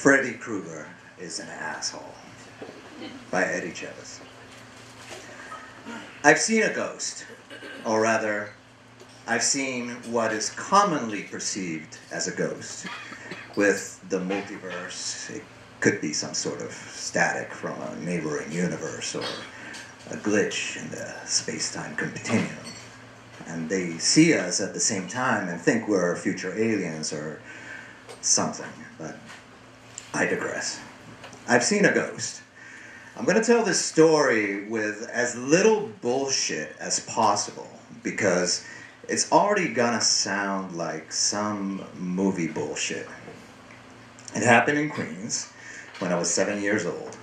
Freddy Krueger is an asshole by Eddie Chevez. I've seen a ghost, or rather, I've seen what is commonly perceived as a ghost. With the multiverse, it could be some sort of static from a neighboring universe or a glitch in the space-time continuum. And they see us at the same time and think we're future aliens or something, but I digress. I've seen a ghost. I'm going to tell this story with as little bullshit as possible because it's already going to sound like some movie bullshit. It happened in Queens when I was 7 years old.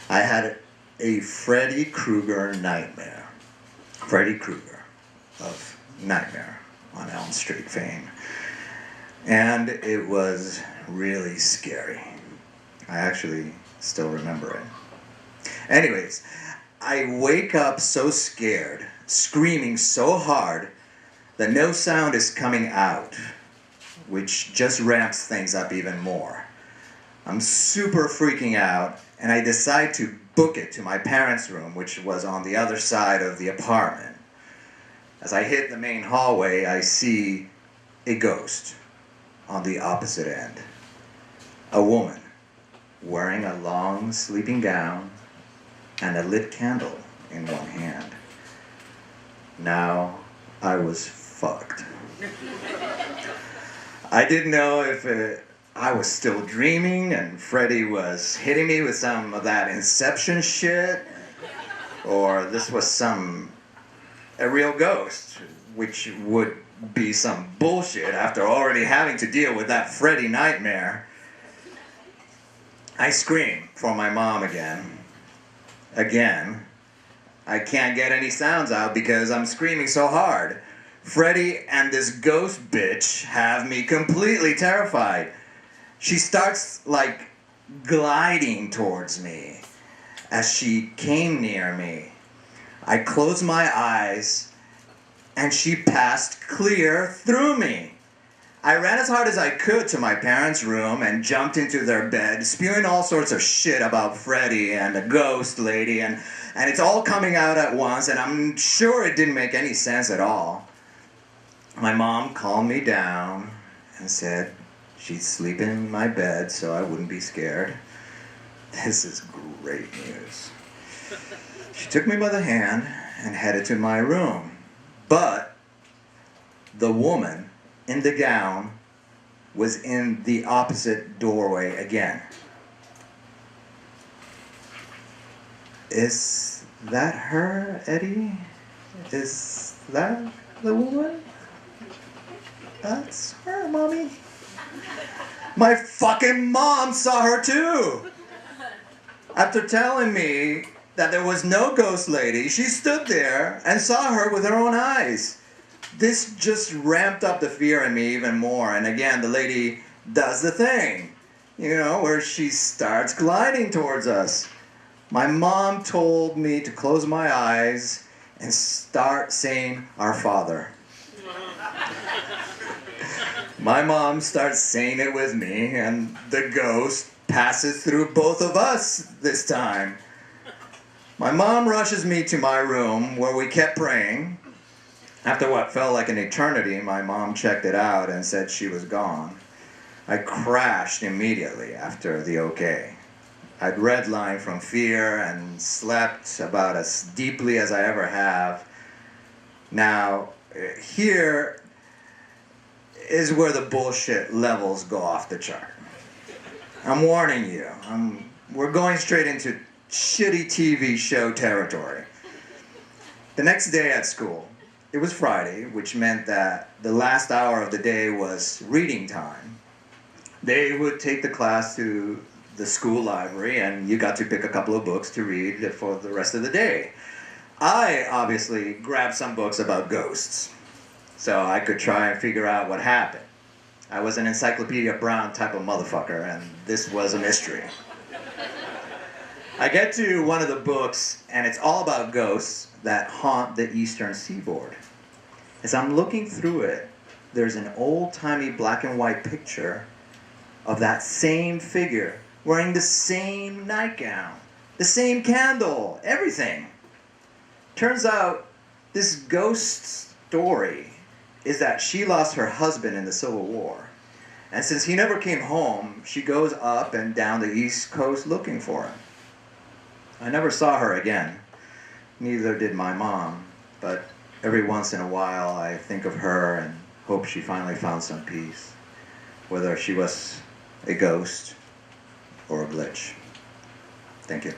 I had a Freddy Krueger nightmare. Freddy Krueger of Nightmare on Elm Street fame. And it was really scary. I actually still remember it. Anyways, I wake up so scared, screaming so hard that no sound is coming out, which just ramps things up even more. I'm super freaking out, and I decide to book it to my parents' room, which was on the other side of the apartment. As I hit the main hallway, I see a ghost on the opposite end. A woman wearing a long sleeping gown and a lit candle in one hand. Now, I was fucked. I didn't know if I was still dreaming and Freddy was hitting me with some of that Inception shit, or this was a real ghost, which would be some bullshit after already having to deal with that Freddy nightmare. I scream for my mom again. Again. I can't get any sounds out because I'm screaming so hard. Freddy and this ghost bitch have me completely terrified. She starts, like, gliding towards me as she came near me. I closed my eyes, and she passed clear through me. I ran as hard as I could to my parents' room and jumped into their bed, spewing all sorts of shit about Freddy and the ghost lady, and it's all coming out at once, and I'm sure it didn't make any sense at all. My mom calmed me down and said she'd sleep in my bed so I wouldn't be scared. This is great news. She took me by the hand and headed to my room. But the woman in the gown was in the opposite doorway again. Is that her, Eddie? Is that the woman? That's her, Mommy. My fucking mom saw her too! After telling me that there was no ghost lady, she stood there and saw her with her own eyes. This just ramped up the fear in me even more, and again, the lady does the thing, where she starts gliding towards us. My mom told me to close my eyes and start saying, "Our Father." My mom starts saying it with me, and the ghost passes through both of us this time. My mom rushes me to my room where we kept praying. After what felt like an eternity, my mom checked it out and said she was gone. I crashed immediately after the okay. I'd redlined from fear and slept about as deeply as I ever have. Now, here is where the bullshit levels go off the chart. I'm warning you. We're going straight into shitty TV show territory. The next day at school, it was Friday, which meant that the last hour of the day was reading time. They would take the class to the school library, and you got to pick a couple of books to read for the rest of the day. I obviously grabbed some books about ghosts, so I could try and figure out what happened. I was an Encyclopedia Brown type of motherfucker, and this was a mystery. I get to one of the books, and it's all about ghosts that haunt the eastern seaboard. As I'm looking through it, there's an old-timey black and white picture of that same figure wearing the same nightgown, the same candle, everything. Turns out this ghost story is that she lost her husband in the Civil War. And since he never came home, she goes up and down the East Coast looking for him. I never saw her again. Neither did my mom. But every once in a while I think of her and hope she finally found some peace, whether she was a ghost or a glitch. Thank you.